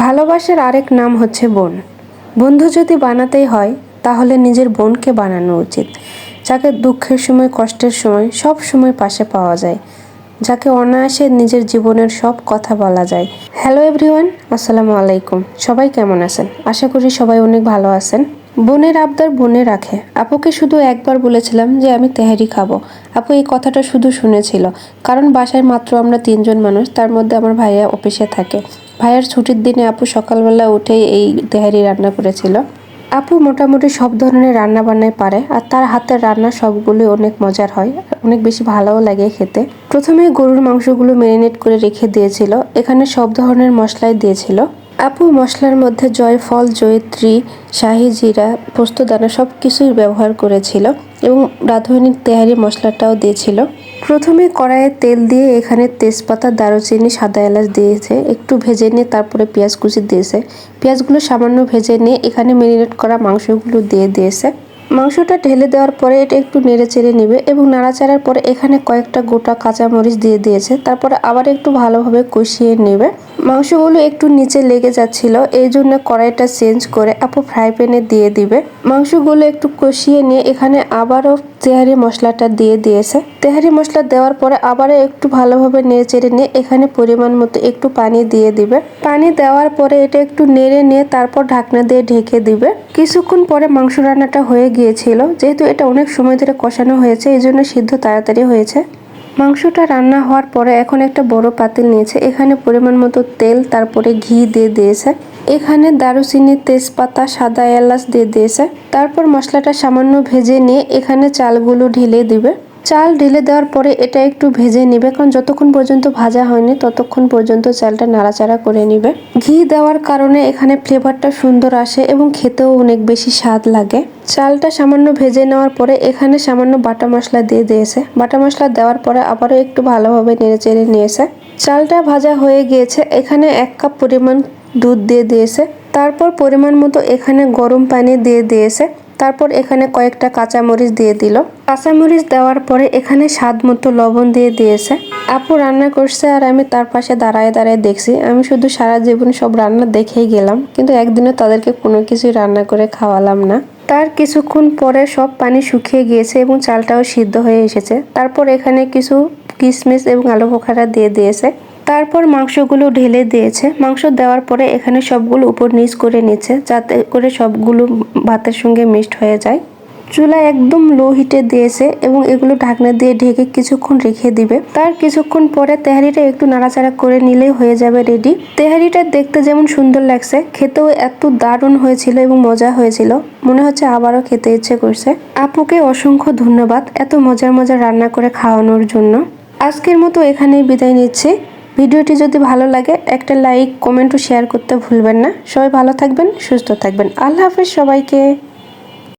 ভালোবাসার আরেক নাম হচ্ছে বোন। বন্ধু যদি বানাতেই হয় তাহলে নিজের বোনকে বানানো উচিত, যাকে দুঃখের সময় কষ্টের সময় সব সময় পাশে পাওয়া যায়, যাকে অনায়াসে নিজের জীবনের সব কথা বলা যায়। হ্যালো এভরিওয়ান, আসসালামু আলাইকুম। সবাই কেমন আছেন? আশা করি সবাই অনেক ভালো আছেন। বোনের আবদার বোনে রাখে। আপুকে শুধু একবার বলেছিলাম যে আমি তেহারি খাবো। আপু এই কথাটা শুধু শুনেছিল, কারণ বাসায় মাত্র আমরা 3জন মানুষ, তার মধ্যে আমার ভাইয়া অফিসে থাকে। ভাইয়ার ছুটির দিনে আপু সকালবেলা উঠেই এই তেহারি রান্না করেছিল। আপু মোটামুটি সব ধরনের রান্না বান্নাই পারে, আর তার হাতের রান্না সবগুলোই অনেক মজার হয়, অনেক বেশি ভালোও লাগে খেতে। প্রথমে গরুর মাংসগুলো ম্যারিনেট করে রেখে দিয়েছিল, এখানে সব ধরনের মশলাই দিয়েছিল। আপু মশলার মধ্যে জয়ফল, জয়িত্রী, শাহি জিরা, পোস্তদানা সব কিছুই ব্যবহার করেছিল এবং রাঁধুনির তেহারি মশলাটাও দিয়েছিল। প্রথমে কড়াইয়ে তেল দিয়ে এখানে তেজপাতা, দারুচিনি, সাদা এলাচ দিয়েছে, একটু ভেজে নিয়ে তারপরে পেঁয়াজ কুচি দিয়েছে। পেঁয়াজগুলো সামান্য ভেজে নিয়ে এখানে ম্যারিনেট করা মাংসগুলো দিয়ে দিয়েছে। মাংসটা ঢেলে দেওয়ার পরে এটা একটু নেড়ে চেড়ে নেবে এবং নাড়াচাড়ার পরে এখানে কয়েকটা গোটা কাঁচামরিচ দিয়ে দিয়েছে। তারপরে আবার একটু ভালোভাবে কষিয়ে নেবে। মাংসগুলো একটু নিচে লেগে যাচ্ছিল, এই জন্য কড়াইটা চেঞ্জ করে আপু ফ্রাই প্যানে দিয়ে দিবে। মাংসগুলো একটু কষিয়ে নিয়ে এখানে আবারও তেহারি মশলাটা দিয়ে দিয়েছে। তেহারি মশলা দেওয়ার পরে আবারও একটু ভালোভাবে নেড়ে চেড়ে নিয়ে এখানে পরিমাণ মতো একটু পানি দিয়ে দিবে। পানি দেওয়ার পরে এটা একটু নেড়ে নিয়ে তারপর ঢাকনা দিয়ে ঢেকে দিবে। কিছুক্ষণ পরে মাংস রান্নাটা হয়ে গিয়েছিল, যেহেতু এটা অনেক সময় ধরে কষানো হয়েছে এই জন্য সিদ্ধ তাড়াতাড়ি হয়েছে। মাংসটা রান্না হওয়ার পরে এখন একটা বড় পাতিল নিয়েছে, এখানে পরিমাণ মতো তেল, তারপরে ঘি দিয়ে দিয়েছে। এখানে দারুচিনি, তেজপাতা, সাদা এলাচ দিয়ে দিয়েছে। তারপর মশলাটা সামান্য ভেজে নিয়ে এখানে চালগুলো ঢেলে দিবে। চাল ঢেলে দেওয়ার পরে এটা একটু ভেজে নিবে, কারণ যতক্ষণ পর্যন্ত ভাজা হয়নি ততক্ষণ পর্যন্ত চালটা নাড়াচাড়া করে নিবে। ঘি দেওয়ার কারণে এখানে ফ্লেভারটা সুন্দর আসে এবং খেতেও অনেক বেশি স্বাদ লাগে। চালটা সামান্য ভেজে নেওয়ার পরে এখানে সামান্য বাটা মশলা দিয়ে দিয়েছে। বাটা মশলা দেওয়ার পরে আবারও একটু ভালোভাবে নেড়ে চেড়ে নিয়েছে। চালটা ভাজা হয়ে গিয়েছে, এখানে 1 কাপ পরিমাণ দুধ দিয়ে দিয়েছে। তারপর পরিমাণ মতো এখানে গরম পানি দিয়ে দিয়েছে। তারপর এখানে কয়েকটা কাঁচামরিচ দিয়ে দিল। কাঁচামরিচ দেওয়ার পরে এখানে স্বাদ মতো লবণ দিয়ে দিয়েছে। আপু রান্না করছে আর আমি তার পাশে দাঁড়ায় দাঁড়ায় দেখছি। আমি শুধু সারা জীবন সব রান্না দেখেই গেলাম, কিন্তু একদিনও তাদেরকে কোনো কিছুই রান্না করে খাওয়ালাম না। তার কিছুক্ষণ পরে সব পানি শুকিয়ে গিয়েছে এবং চালটাও সিদ্ধ হয়ে এসেছে। তারপর এখানে কিছু কিশমিশ এবং আলু বোখারা দিয়ে দিয়েছে। তারপর মাংসগুলো ঢেলে দিয়েছে। মাংস দেওয়ার পরে এখানে সবগুলো উপর নিচ করে নিচ্ছে, যাতে করে সবগুলো ভাতের সঙ্গে মিক্সড হয়ে যায়। চুলা একদম লো হিটে দিয়েছে এবং এগুলো ঢাকনা দিয়ে ঢেকে কিছুক্ষণ রেখে দিবে। তার কিছুক্ষণ পরে তেহারিটা একটু নাড়াচাড়া করে নিলেই হয়ে যাবে রেডি। তেহারিটা দেখতে যেমন সুন্দর লাগছে, খেতেও এত দারুণ হয়েছিল এবং মজা হয়েছিল, মনে হচ্ছে আবারও খেতে ইচ্ছে করছে। আপুকে অসংখ্য ধন্যবাদ এত মজার মজার রান্না করে খাওয়ানোর জন্য। আজকের মতো এখানেই বিদায় নিচ্ছি। ভিডিওটি যদি ভালো লাগে একটা লাইক, কমেন্ট ও শেয়ার করতে ভুলবেন না। সবাই ভালো থাকবেন, সুস্থ থাকবেন। আল্লাহ হাফেজ সবাইকে।